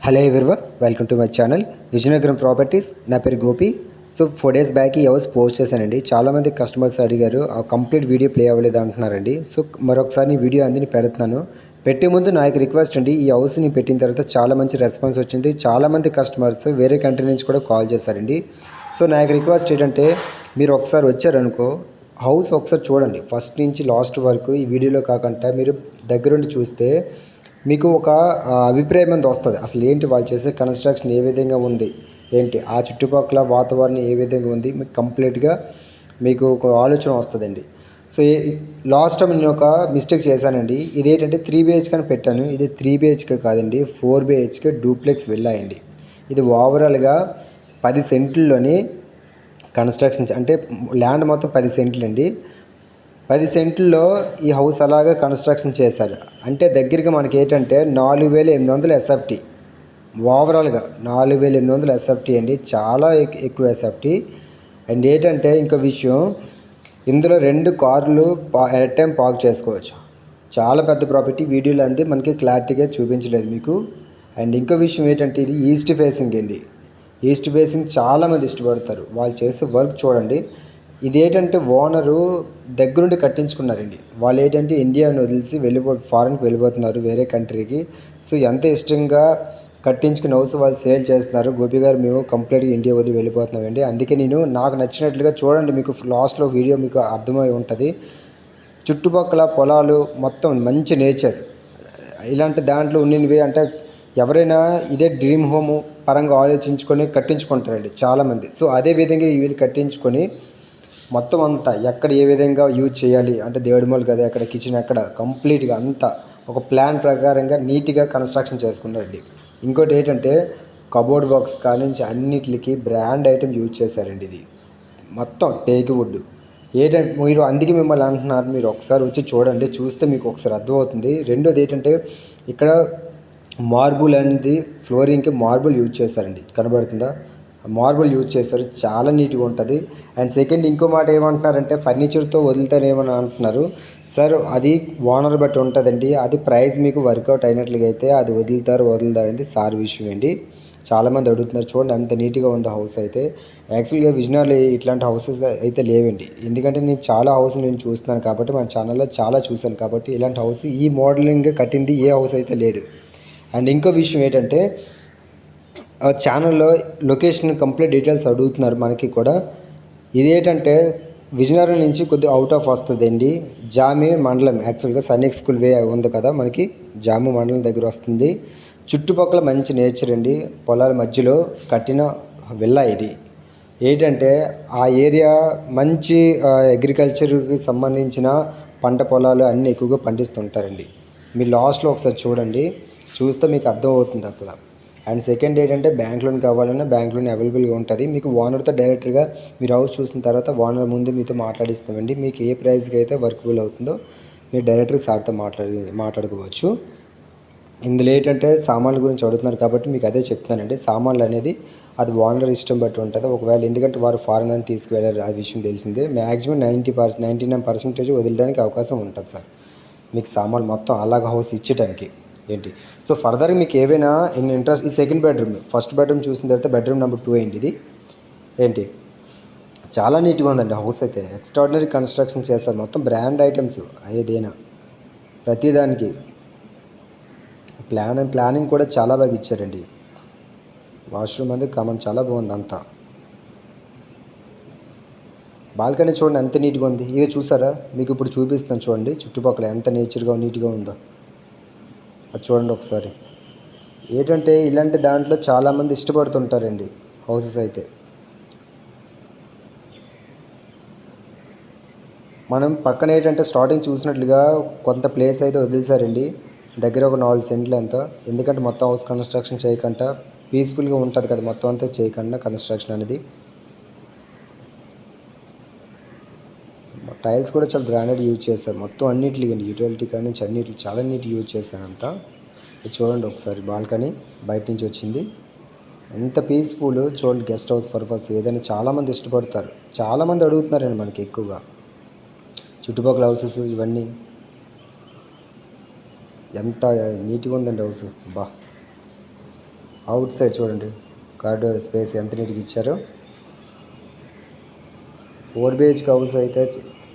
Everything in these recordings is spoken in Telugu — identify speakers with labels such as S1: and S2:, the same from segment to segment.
S1: Hello everyone, welcome to my channel Vizianagaram properties. నా పేరు గోపి. సో 4 days బ్యాక్ ఈ హౌస్ పోస్ట్ చేశానండి. చాలామంది కస్టమర్స్ అడిగారు, ఆ కంప్లీట్ వీడియో ప్లే అవ్వలేదు అంటున్నారండి. సో మరొకసారి ఈ వీడియో అందిని పెడుతున్నాను. పెట్టే ముందు నా యొక్క రిక్వెస్ట్ అండి, ఈ హౌస్ని పెట్టిన తర్వాత చాలా మంచి రెస్పాన్స్ వచ్చింది. చాలామంది కస్టమర్స్ వేరే కంట్రీ నుంచి కూడా కాల్ చేశారండి. సో నా యొక్క రిక్వెస్ట్ ఏంటంటే, మీరు ఒకసారి వచ్చారనుకో హౌస్ ఒకసారి చూడండి, ఫస్ట్ నుంచి లాస్ట్ వరకు. ఈ వీడియోలో కాకుండా మీరు దగ్గరుండి చూస్తే మీకు ఒక అభిప్రాయం అనేది వస్తుంది. అసలు ఏంటి వాళ్ళు చేసే కన్స్ట్రక్షన్ ఏ విధంగా ఉంది, ఏంటి ఆ చుట్టుపక్కల వాతావరణం ఏ విధంగా ఉంది, మీకు కంప్లీట్గా మీకు ఒక ఆలోచన వస్తుందండి. సో లాస్ట్ టైం నేను ఒక మిస్టేక్ చేశానండి. ఇదేంటంటే 3 BHK అని పెట్టాను. ఇది 3 BHK కాదండి, 4 BHK డూప్లెక్స్ వెళ్ళాయండి. ఇది ఓవరాల్గా 10 సెంట్లలోని కన్స్ట్రక్షన్, అంటే ల్యాండ్ మొత్తం 10 సెంట్లు అండి. 10 సెంట్లలో ఈ హౌస్ అలాగే కన్స్ట్రక్షన్ చేశారు. అంటే దగ్గరికి మనకి ఏంటంటే 4800 ఎస్ఎఫ్టీ, ఓవరాల్గా 4800 ఎస్ఎఫ్టీ అండి. చాలా ఎక్కువ ఎస్ఎఫ్టీ. అండ్ ఏంటంటే ఇంకో విషయం, ఇందులో 2 కార్లు ఎట్ టైం పార్క్ చేసుకోవచ్చు. చాలా పెద్ద ప్రాపర్టీ. వీడియోలో అంది మనకి క్లారిటీగా చూపించలేదు మీకు. అండ్ ఇంకో విషయం ఏంటంటే, ఇది ఈస్ట్ ఫేసింగ్ అండి. ఈస్ట్ ఫేసింగ్ చాలామంది ఇష్టపడతారు. వాళ్ళు చేసే వర్క్ చూడండి. ఇదేంటంటే ఓనరు దగ్గరుండి కట్టించుకున్నారండి. వాళ్ళు ఏంటంటే ఇండియాను వదిలిసి ఫారెన్కి వెళ్ళిపోతున్నారు, వేరే కంట్రీకి. సో ఎంత ఇష్టంగా కట్టించుకున్న హౌస్ వాళ్ళు సేల్ చేస్తున్నారు. గోపి గారు, మేము కంప్లీట్గా ఇండియా వదిలి వెళ్ళిపోతున్నామండి. అందుకే నాకు నచ్చినట్లుగా చూడండి, మీకు లాస్ట్లో వీడియో మీకు అర్థమై ఉంటుంది. చుట్టుపక్కల పొలాలు మొత్తం మంచి నేచర్. ఇలాంటి దాంట్లో ఉన్నినవి అంటే ఎవరైనా ఇదే డ్రీమ్ హోమ్ పరంగా ఆలోచించుకొని కట్టించుకుంటారండి చాలామంది. సో అదే విధంగా వీళ్ళు కట్టించుకొని మొత్తం అంతా ఎక్కడ ఏ విధంగా యూజ్ చేయాలి, అంటే దేవుడిమూల గది ఎక్కడ, కిచెన్ ఎక్కడ, కంప్లీట్గా అంతా ఒక ప్లాన్ ప్రకారంగా నీట్గా కన్స్ట్రక్షన్ చేసుకున్నారండి. ఇంకోటి ఏంటంటే కబోర్డ్ బాక్స్ కానించి అన్నిటికి బ్రాండ్ ఐటెం యూజ్ చేశారండి. ఇది మొత్తం టేక్ వుడ్. ఏంటంటే మీరు అందుకే మిమ్మల్ని అంటున్నారు, మీరు ఒకసారి వచ్చి చూడండి, చూస్తే మీకు ఒకసారి అర్థమవుతుంది. రెండోది ఏంటంటే, ఇక్కడ మార్బుల్ అనేది ఫ్లోరింగ్కి మార్బుల్ యూజ్ చేశారండి. కనబడుతుందా? మార్బుల్ యూజ్ చేశారు, చాలా నీట్గా ఉంటుంది. అండ్ సెకండ్ ఇంకో మాట ఏమంటున్నారంటే, ఫర్నిచర్తో వదులుతారేమని అంటున్నారు. సార్ అది ఓనర్ బట్టి ఉంటుందండి. అది ప్రైస్ మీకు వర్కౌట్ అయినట్లుగా అయితే అది వదులుతారు అనేది సార్ విషయం అండి. చాలామంది అడుగుతున్నారు. చూడండి ఎంత నీట్గా ఉంది హౌస్ అయితే. యాక్చువల్గా విజయనగరంలో ఇట్లాంటి హౌసెస్ అయితే లేవండి. ఎందుకంటే నేను చాలా హౌస్ నేను చూస్తున్నాను కాబట్టి, మన ఛానల్లో చాలా చూశాను కాబట్టి, ఇలాంటి హౌస్ ఈ మోడలింగ్ కట్టింది ఏ హౌస్ అయితే లేదు. అండ్ ఇంకో విషయం ఏంటంటే, ఛానల్లో లొకేషన్ కంప్లీట్ డీటెయిల్స్ అడుగుతున్నారు మనకి కూడా. ఇదేంటంటే విజయనగరం నుంచి కొద్దిగా అవుట్ ఆఫ్ వస్తుందండి. జామి మండలం, యాక్చువల్గా సైనిక్ స్కూల్ వే ఉంది కదా మనకి, జామి మండలం దగ్గర వస్తుంది. చుట్టుపక్కల మంచి నేచర్ అండి. పొలాల మధ్యలో కట్టిన విల్లా ఇది. ఏంటంటే ఆ ఏరియా మంచి అగ్రికల్చర్కి సంబంధించిన పంట పొలాలు అన్నీ ఎక్కువగా పండిస్తుంటారండి. మీరు లాస్ట్లో ఒకసారి చూడండి, చూస్తే మీకు అర్థమవుతుంది అసలు. అండ్ సెకండ్ ఏంటంటే, బ్యాంక్ లోన్ కావాలన్నా బ్యాంక్ లోన్ అవైలబుల్గా ఉంటుంది. మీకు ఓనర్తో డైరెక్ట్గా మీరు హౌస్ చూసిన తర్వాత ఓనర్ ముందు మీతో మాట్లాడిస్తామండి. మీకు ఏ ప్రైస్కి అయితే వర్కబుల్ అవుతుందో మీరు డైరెక్ట్గా సార్తో మాట్లాడుకోవచ్చు. ఇందులో ఏంటంటే సామాన్ల గురించి అడుగుతున్నారు కాబట్టి మీకు అదే చెప్తానండి. సామాన్లు అనేది అది ఓనర్ ఇష్టం బట్టి ఉంటుంది. ఒకవేళ ఎందుకంటే వారు ఫారెన్ అని తీసుకువెళ్ళారు, ఆ విషయం తెలిసిందే. మ్యాక్సిమం 99% వదిలడానికి అవకాశం ఉంటుంది సార్, మీకు సామాన్లు మొత్తం అలాగ హౌస్ ఇచ్చేటానికి ఏంటి. సో ఫర్దర్గా మీకు ఏవైనా ఇంట్రెస్ట్, ఇది సెకండ్ బెడ్రూమ్. ఫస్ట్ బెడ్రూమ్ చూసిన తర్వాత బెడ్రూమ్ నెంబర్ 2 అయింది ఇది. ఏంటి చాలా నీట్గా ఉందండి హౌస్ అయితే. ఎక్స్ట్రాడినరీ కన్స్ట్రక్షన్ చేస్తారు. మొత్తం బ్రాండ్ ఐటమ్స్ ఏదైనా ప్రతిదానికి ప్లానింగ్ కూడా చాలా బాగా ఇచ్చారండి. వాష్రూమ్ అనేది కామన్, చాలా బాగుంది అంతా. బాల్కనీ చూడండి ఎంత నీట్గా ఉంది. ఇది చూసారా, మీకు ఇప్పుడు చూపిస్తాను చూడండి చుట్టుపక్కల ఎంత నేచర్గా నీట్గా ఉందో. అది చూడండి ఒకసారి. ఏంటంటే ఇలాంటి దాంట్లో చాలామంది ఇష్టపడుతుంటారండి హౌసెస్ అయితే. మనం పక్కన ఏంటంటే స్టార్టింగ్ చూసినట్లుగా కొంత ప్లేస్ అయితే వదిలేశారండి, దగ్గర ఒక 4 సెంట్లు ఎంత. ఎందుకంటే మొత్తం హౌస్ కన్స్ట్రక్షన్ చేయకుండా పీస్ఫుల్గా ఉంటుంది కదా, మొత్తం అంతా చేయకుండా కన్స్ట్రక్షన్ అనేది. టైల్స్ కూడా చాలా బ్రాండెడ్ యూజ్ చేస్తారు మొత్తం అన్నిటికీ అండి. యూటిలిటీ కానీ అన్నిటికి చాలా నీట్ యూజ్ చేశారు అంతా. చూడండి ఒకసారి బాల్కనీ బయట నుంచి వచ్చింది, ఎంత పీస్ఫుల్ చూడండి. గెస్ట్ హౌస్ పర్పస్ ఏదైనా చాలామంది ఇష్టపడతారు, చాలామంది అడుగుతున్నారండి మనకి ఎక్కువగా చుట్టుపక్కల హౌసెస్ ఇవన్నీ. ఎంత నీట్గా ఉందండి హౌస్, బా. అవుట్ సైడ్ చూడండి కారిడోర్ స్పేస్ ఎంత నీట్గా ఇచ్చారో. 4 BHK హౌస్ అయితే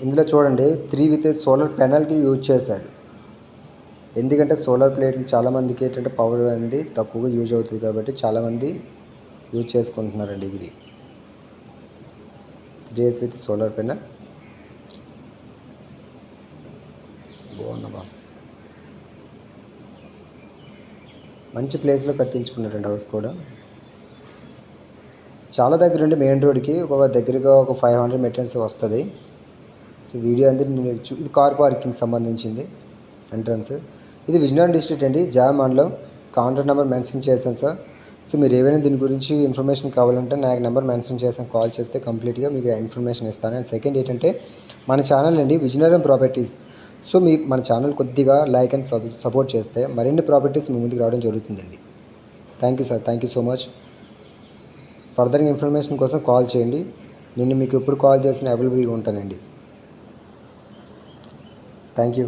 S1: ఇందులో చూడండి 3 విత్ సోలార్ ప్యానల్కి యూజ్ చేశారు. ఎందుకంటే సోలార్ ప్లేట్లు చాలామందికి ఏంటంటే పవర్ అనేది తక్కువగా యూజ్ అవుతుంది కాబట్టి చాలామంది యూజ్ చేసుకుంటున్నారండి ఇది. 3 days విత్ సోలార్ ప్యానల్ బాగుందమ్మా. మంచి ప్లేస్లో కట్టించుకున్నారండి హౌస్ కూడా. చాలా దగ్గర ఉండి మెయిన్ రోడ్కి దగ్గరగా ఒక 500 మీటర్స్ వస్తుంది. సో వీడియో అనేది ఇది కార్ పార్కింగ్ సంబంధించింది ఎంట్రన్స్. ఇది విజయనగరం డిస్ట్రిక్ట్ అండి, జామ మండలం. కాంటాక్ట్ నెంబర్ మెన్షన్ చేశాను సార్. సో మీరు ఏవైనా దీని గురించి ఇన్ఫర్మేషన్ కావాలంటే నాకు నెంబర్ మెన్షన్ చేశాను, కాల్ చేస్తే కంప్లీట్గా మీకు ఇన్ఫర్మేషన్ ఇస్తాను. అండ్ సెకండ్ ఏంటంటే మన ఛానల్ అండి విజయనగరం ప్రాపర్టీస్. సో మీకు మన ఛానల్ కొద్దిగా లైక్ అండ్ సపోర్ట్ చేస్తే మరిన్ని ప్రాపర్టీస్ మీ ముందుకు రావడం జరుగుతుందండి. Thank you sir, thank you so much. Further information కోసం కాల్ చేయండి. నేను మీకు ఎప్పుడు కాల్ చేసినా అవైలబుల్గా ఉంటానండి. Thank you.